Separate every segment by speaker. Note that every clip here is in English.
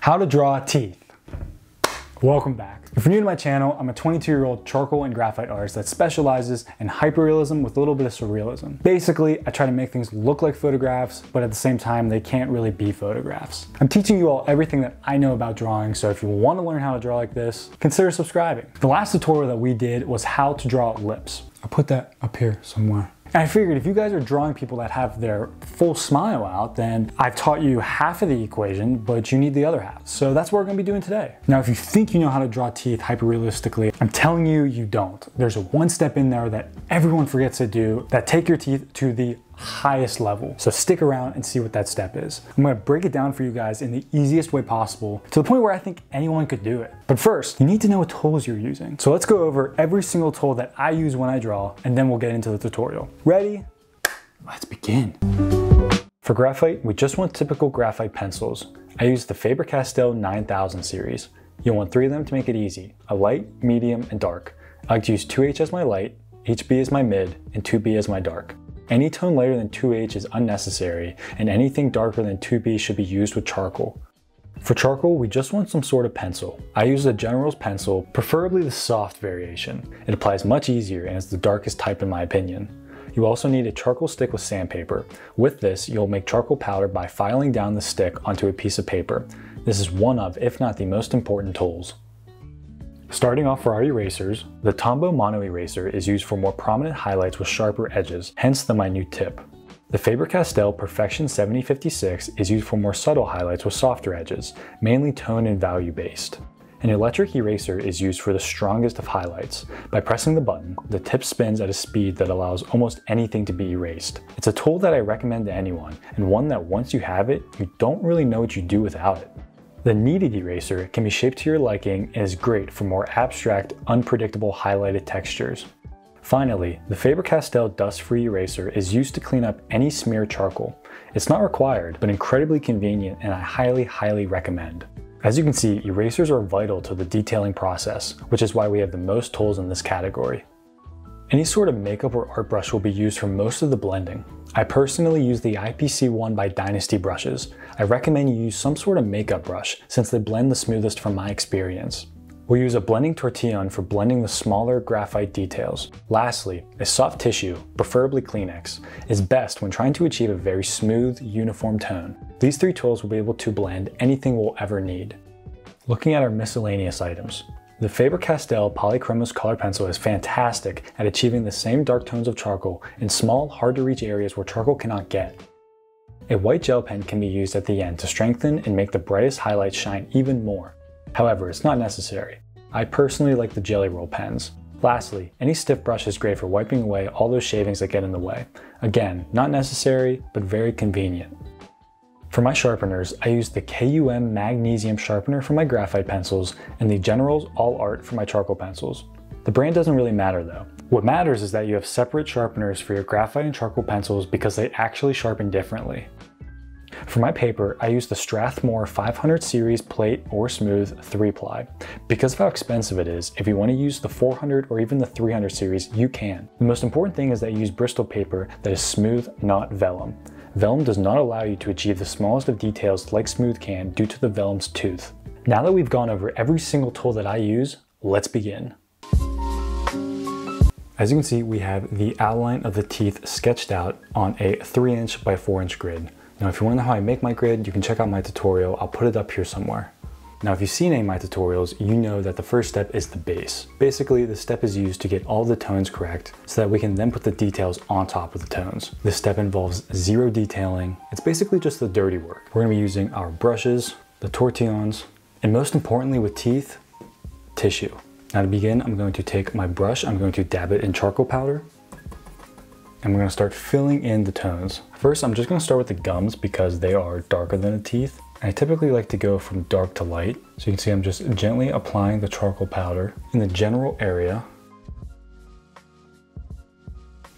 Speaker 1: How to draw teeth. Welcome back. If you're new to my channel, I'm a 22-year-old charcoal and graphite artist that specializes in hyperrealism with a little bit of surrealism. Basically, I try to make things look like photographs, but at the same time, they can't really be photographs. I'm teaching you all everything that I know about drawing, so if you want to learn how to draw like this, consider subscribing. The last tutorial that we did was how to draw lips. I'll put that up here somewhere. And I figured if you guys are drawing people that have their full smile out, then I've taught you half of the equation, but you need the other half. So that's what we're gonna be doing today. Now, if you think you know how to draw teeth hyper-realistically, I'm telling you, you don't. There's a one step in there that everyone forgets to do that take your teeth to the highest level. So stick around and see what that step is. I'm gonna break it down for you guys in the easiest way possible to the point where I think anyone could do it. But first, you need to know what tools you're using. So let's go over every single tool that I use when I draw, and then we'll get into the tutorial. Ready? Let's begin. For graphite, we just want typical graphite pencils. I use the Faber-Castell 9000 series. You'll want 3 of them to make it easy: a light, medium, and dark. I like to use 2H as my light, HB as my mid, and 2B as my dark. Any tone lighter than 2H is unnecessary, and anything darker than 2B should be used with charcoal. For charcoal, we just want some sort of pencil. I use the General's pencil, preferably the soft variation. It applies much easier and is the darkest type in my opinion. You also need a charcoal stick with sandpaper. With this, you'll make charcoal powder by filing down the stick onto a piece of paper. This is one of, if not the most important tools. Starting off for our erasers, the Tombow Mono Eraser is used for more prominent highlights with sharper edges, hence the minute tip. The Faber-Castell Perfection 7056 is used for more subtle highlights with softer edges, mainly tone and value based. An electric eraser is used for the strongest of highlights. By pressing the button, the tip spins at a speed that allows almost anything to be erased. It's a tool that I recommend to anyone, and one that once you have it, you don't really know what you do without it. The kneaded eraser can be shaped to your liking and is great for more abstract, unpredictable highlighted textures. Finally, the Faber-Castell dust-free eraser is used to clean up any smeared charcoal. It's not required, but incredibly convenient, and I highly recommend. As you can see, erasers are vital to the detailing process, which is why we have the most tools in this category. Any sort of makeup or art brush will be used for most of the blending. I personally use the IPC1 by Dynasty brushes. I recommend you use some sort of makeup brush since they blend the smoothest from my experience. We'll use a blending tortillon for blending the smaller graphite details. Lastly, a soft tissue, preferably Kleenex, is best when trying to achieve a very smooth, uniform tone. These 3 tools will be able to blend anything we'll ever need. Looking at our miscellaneous items, the Faber-Castell Polychromos color pencil is fantastic at achieving the same dark tones of charcoal in small, hard-to-reach areas where charcoal cannot get. A white gel pen can be used at the end to strengthen and make the brightest highlights shine even more. However, it's not necessary. I personally like the Jelly Roll pens. Lastly, any stiff brush is great for wiping away all those shavings that get in the way. Again, not necessary, but very convenient. For my sharpeners, I use the KUM Magnesium Sharpener for my graphite pencils and the General's All Art for my charcoal pencils. The brand doesn't really matter though. What matters is that you have separate sharpeners for your graphite and charcoal pencils because they actually sharpen differently. For my paper, I use the Strathmore 500 series plate or smooth 3-ply. Because of how expensive it is, if you want to use the 400 or even the 300 series, you can. The most important thing is that you use Bristol paper that is smooth, not vellum. Vellum does not allow you to achieve the smallest of details like smooth can due to the vellum's tooth. Now that we've gone over every single tool that I use, let's begin. As you can see, we have the outline of the teeth sketched out on a 3" by 4" grid. Now, if you want to know how I make my grid, you can check out my tutorial. I'll put it up here somewhere. Now, if you've seen any of my tutorials, you know that the first step is the base. Basically, this step is used to get all the tones correct so that we can then put the details on top of the tones. This step involves zero detailing. It's basically just the dirty work. We're going to be using our brushes, the tortillons, and most importantly with teeth, tissue. Now to begin, I'm going to take my brush, I'm going to dab it in charcoal powder, and we're going to start filling in the tones. First, I'm just going to start with the gums because they are darker than the teeth. I typically like to go from dark to light. So you can see I'm just gently applying the charcoal powder in the general area.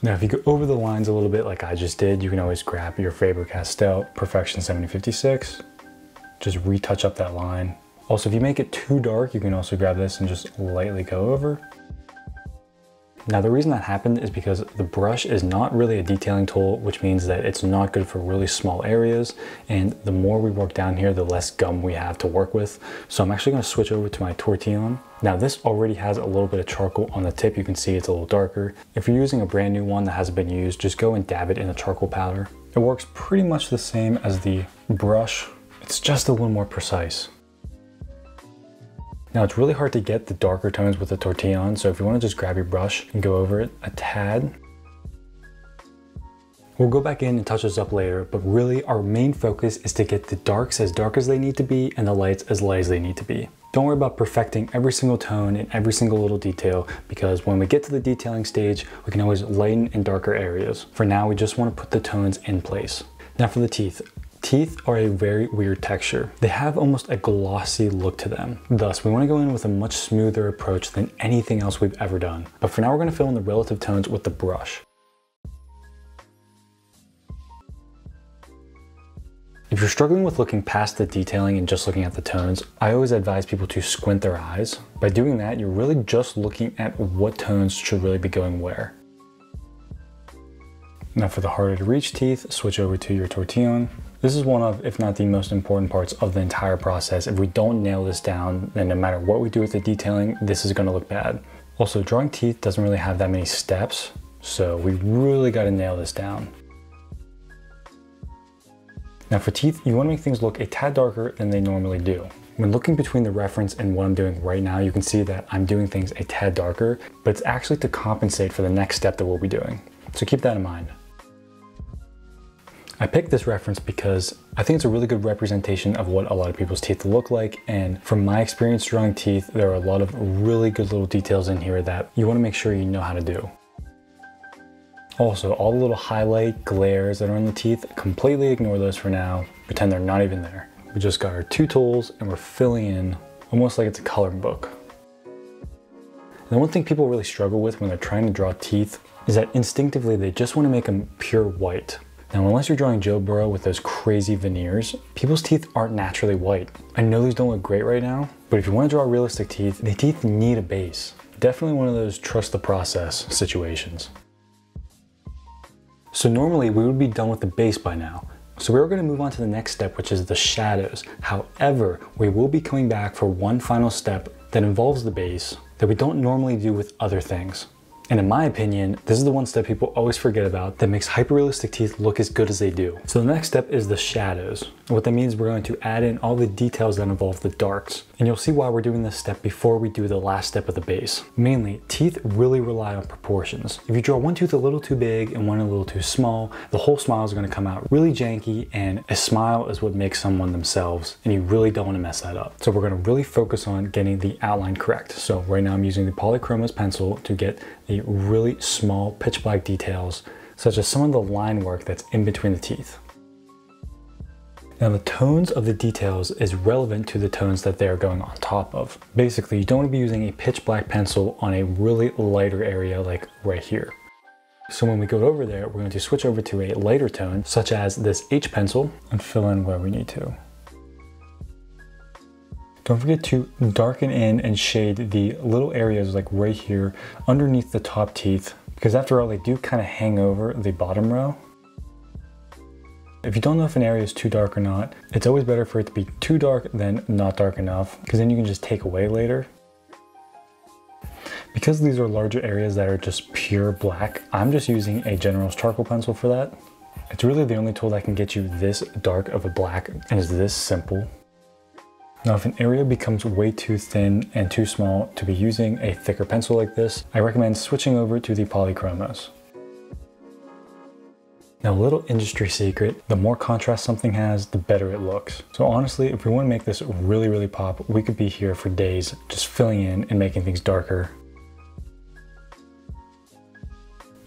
Speaker 1: Now, if you go over the lines a little bit like I just did, you can always grab your Faber-Castell Perfection 7056. Just retouch up that line. Also, if you make it too dark, you can also grab this and just lightly go over. Now the reason that happened is because the brush is not really a detailing tool, which means that it's not good for really small areas, and the more we work down here, the less gum we have to work with. So I'm actually going to switch over to my tortillon. Now this already has a little bit of charcoal on the tip. You can see it's a little darker. If you're using a brand new one that hasn't been used, just go and dab it in the charcoal powder. It works pretty much the same as the brush. It's just a little more precise. Now it's really hard to get the darker tones with the tortillon, so if you want to just grab your brush and go over it a tad. We'll go back in and touch this up later, but really our main focus is to get the darks as dark as they need to be and the lights as light as they need to be. Don't worry about perfecting every single tone and every single little detail, because when we get to the detailing stage, we can always lighten in darker areas. For now, we just want to put the tones in place. Now for the teeth. Teeth are a very weird texture. They have almost a glossy look to them. Thus, we want to go in with a much smoother approach than anything else we've ever done. But for now, we're going to fill in the relative tones with the brush. If you're struggling with looking past the detailing and just looking at the tones, I always advise people to squint their eyes. By doing that, you're really just looking at what tones should really be going where. Now for the harder to reach teeth, switch over to your tortillon. This is one of, if not the most important parts of the entire process. If we don't nail this down, then no matter what we do with the detailing, this is going to look bad. Also, drawing teeth doesn't really have that many steps, so we really got to nail this down. Now for teeth, you want to make things look a tad darker than they normally do. When looking between the reference and what I'm doing right now, you can see that I'm doing things a tad darker, but it's actually to compensate for the next step that we'll be doing. So keep that in mind. I picked this reference because I think it's a really good representation of what a lot of people's teeth look like, and from my experience drawing teeth, there are a lot of really good little details in here that you want to make sure you know how to do. Also, all the little highlight glares that are on the teeth, completely ignore those for now. Pretend they're not even there. We just got our two tools and we're filling in almost like it's a coloring book. And one thing people really struggle with when they're trying to draw teeth is that instinctively they just want to make them pure white. Now, unless you're drawing Joe Burrow with those crazy veneers, people's teeth aren't naturally white. I know these don't look great right now, but if you want to draw realistic teeth, the teeth need a base. Definitely one of those trust the process situations. So normally we would be done with the base by now. So we're going to move on to the next step, which is the shadows. However, we will be coming back for one final step that involves the base that we don't normally do with other things. And in my opinion, this is the one step people always forget about that makes hyperrealistic teeth look as good as they do. So the next step is the shadows. And what that means, we're going to add in all the details that involve the darks. And you'll see why we're doing this step before we do the last step of the base. Mainly, teeth really rely on proportions. If you draw one tooth a little too big and one a little too small, the whole smile is going to come out really janky, and a smile is what makes someone themselves, and you really don't want to mess that up. So we're going to really focus on getting the outline correct. So right now I'm using the Polychromos pencil to get the really small pitch black details, such as some of the line work that's in between the teeth. Now the tones of the details is relevant to the tones that they're going on top of. Basically, you don't want to be using a pitch black pencil on a really lighter area like right here. So when we go over there, we're going to switch over to a lighter tone, such as this H pencil, and fill in where we need to. Don't forget to darken in and shade the little areas like right here underneath the top teeth, because after all, they do kind of hang over the bottom row. If you don't know if an area is too dark or not, it's always better for it to be too dark than not dark enough, because then you can just take away later. Because these are larger areas that are just pure black, I'm just using a General's charcoal pencil for that. It's really the only tool that can get you this dark of a black and is this simple. Now, if an area becomes way too thin and too small to be using a thicker pencil like this, I recommend switching over to the Polychromos. Now, a little industry secret, the more contrast something has, the better it looks. So honestly, if we want to make this really, really pop, we could be here for days just filling in and making things darker.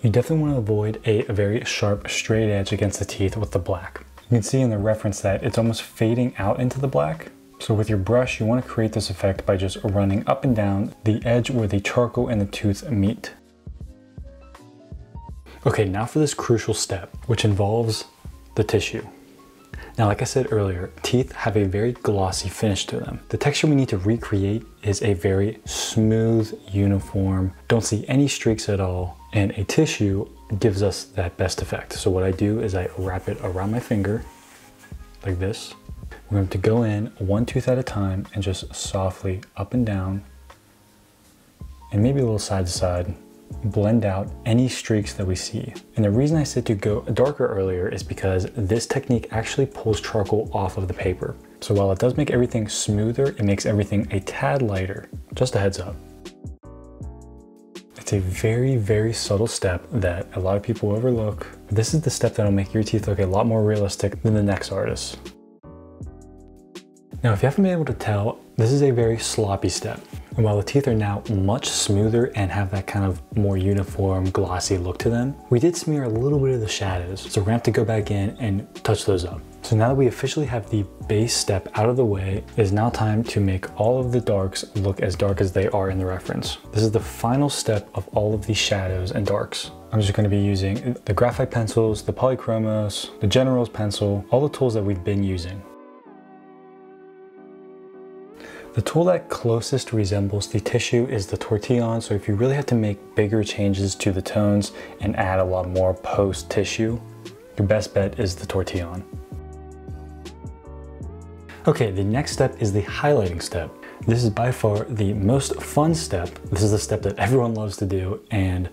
Speaker 1: You definitely want to avoid a very sharp, straight edge against the teeth with the black. You can see in the reference that it's almost fading out into the black. So with your brush, you want to create this effect by just running up and down the edge where the charcoal and the tooth meet. Okay, now for this crucial step, which involves the tissue. Now, like I said earlier, teeth have a very glossy finish to them. The texture we need to recreate is a very smooth, uniform, don't see any streaks at all, and a tissue gives us that best effect. So what I do is I wrap it around my finger like this. We're going to go in one tooth at a time and just softly up and down, and maybe a little side to side, blend out any streaks that we see. And the reason I said to go darker earlier is because this technique actually pulls charcoal off of the paper. So while it does make everything smoother, it makes everything a tad lighter. Just a heads up. It's a very, very subtle step that a lot of people overlook. This is the step that'll make your teeth look a lot more realistic than the next artist. Now, if you haven't been able to tell, this is a very sloppy step. And while the teeth are now much smoother and have that kind of more uniform, glossy look to them, we did smear a little bit of the shadows. So we're gonna have to go back in and touch those up. So now that we officially have the base step out of the way, it is now time to make all of the darks look as dark as they are in the reference. This is the final step of all of these shadows and darks. I'm just gonna be using the graphite pencils, the polychromos, the General's pencil, all the tools that we've been using. The tool that closest resembles the tissue is the tortillon, so if you really have to make bigger changes to the tones and add a lot more post tissue, your best bet is the tortillon. Okay, the next step is the highlighting step. This is by far the most fun step. This is the step that everyone loves to do, and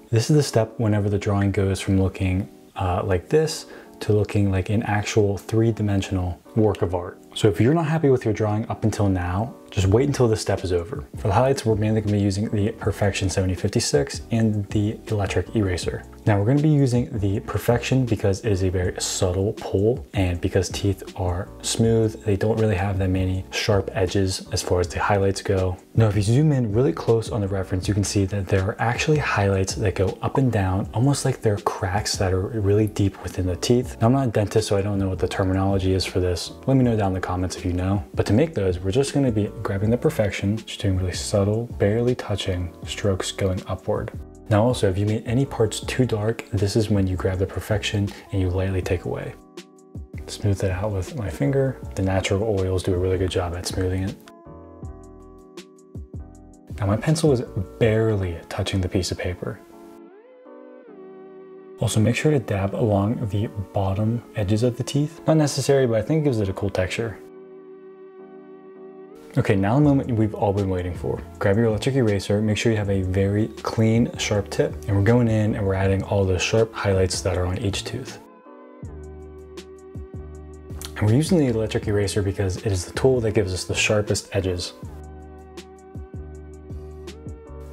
Speaker 1: this is the step whenever the drawing goes from looking like this to looking like an actual three-dimensional work of art. So if you're not happy with your drawing up until now, just wait until this step is over. For the highlights, we're mainly gonna be using the Perfection 7056 and the electric eraser. Now we're gonna be using the Perfection because it is a very subtle pull, and because teeth are smooth, they don't really have that many sharp edges as far as the highlights go. Now, if you zoom in really close on the reference, you can see that there are actually highlights that go up and down, almost like they're cracks that are really deep within the teeth. Now, I'm not a dentist, so I don't know what the terminology is for this. Let me know down in the comments if you know. But to make those, we're just gonna be grabbing the Perfection, just doing really subtle, barely touching strokes going upward. Now also, if you made any parts too dark, this is when you grab the Perfection and you lightly take away. Smooth it out with my finger. The natural oils do a really good job at smoothing it. Now my pencil is barely touching the piece of paper. Also, make sure to dab along the bottom edges of the teeth. Not necessary, but I think it gives it a cool texture. Okay, now the moment we've all been waiting for. Grab your electric eraser, make sure you have a very clean, sharp tip, and we're going in and we're adding all the sharp highlights that are on each tooth. And we're using the electric eraser because it is the tool that gives us the sharpest edges.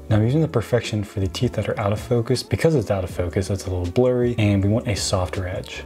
Speaker 1: Now I'm using the Perfection for the teeth that are out of focus. Because it's out of focus, it's a little blurry, and we want a softer edge.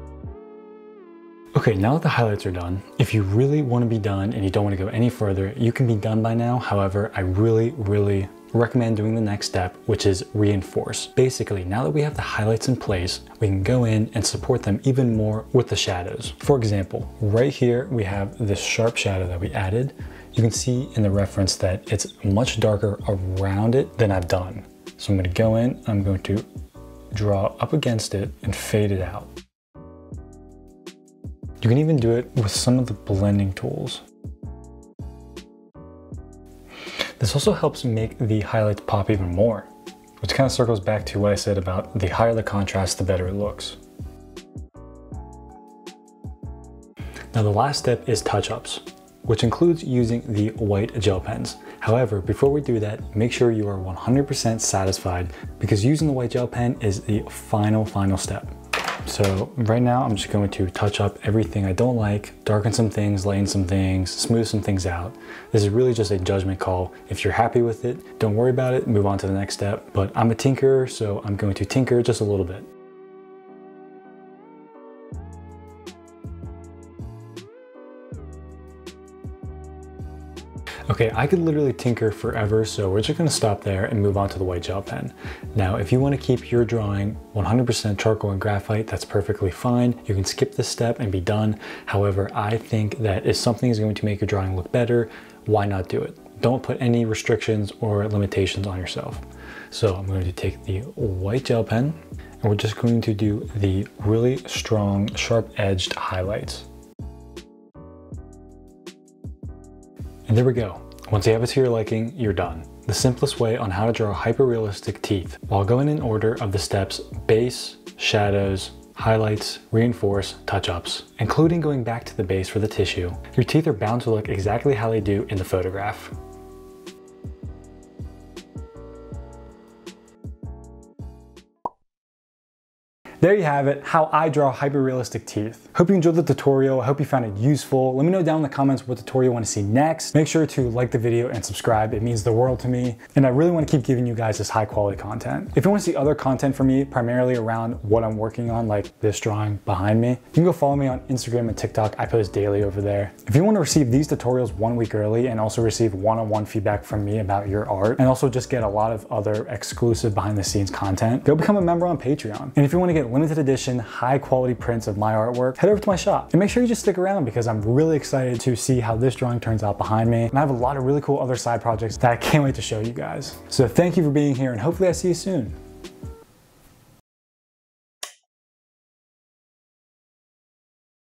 Speaker 1: Okay, now that the highlights are done, if you really want to be done and you don't want to go any further, you can be done by now. However, I really recommend doing the next step, which is reinforce. Basically, now that we have the highlights in place, we can go in and support them even more with the shadows. For example, right here, we have this sharp shadow that we added. You can see in the reference that it's much darker around it than I've done. So I'm going to go in, I'm going to draw up against it and fade it out. You can even do it with some of the blending tools. This also helps make the highlights pop even more, which kind of circles back to what I said about the higher the contrast, the better it looks. Now the last step is touch-ups, which includes using the white gel pens. However, before we do that, make sure you are 100% satisfied, because using the white gel pen is the final step. So right now I'm just going to touch up everything I don't like, darken some things, lighten some things, smooth some things out. This is really just a judgment call. If you're happy with it, don't worry about it, move on to the next step. But I'm a tinkerer, so I'm going to tinker just a little bit. Okay, I could literally tinker forever, so we're just gonna stop there and move on to the white gel pen. Now, if you wanna keep your drawing 100% charcoal and graphite, that's perfectly fine. You can skip this step and be done. However, I think that if something is going to make your drawing look better, why not do it? Don't put any restrictions or limitations on yourself. So I'm going to take the white gel pen and we're just going to do the really strong, sharp-edged highlights. And there we go. Once you have it to your liking, you're done. The simplest way on how to draw hyper-realistic teeth, while going in order of the steps: base, shadows, highlights, reinforce, touch-ups, including going back to the base for the tissue. Your teeth are bound to look exactly how they do in the photograph. There you have it, how I draw hyper-realistic teeth. Hope you enjoyed the tutorial. I hope you found it useful. Let me know down in the comments what tutorial you want to see next. Make sure to like the video and subscribe. It means the world to me. And I really want to keep giving you guys this high quality content. If you want to see other content from me, primarily around what I'm working on, like this drawing behind me, you can go follow me on Instagram and TikTok. I post daily over there. If you want to receive these tutorials 1 week early and also receive one-on-one feedback from me about your art, and also just get a lot of other exclusive behind the scenes content, go become a member on Patreon. And if you want to get limited edition, high quality prints of my artwork, head over to my shop. And make sure you just stick around because I'm really excited to see how this drawing turns out behind me. And I have a lot of really cool other side projects that I can't wait to show you guys. So thank you for being here and hopefully I see you soon.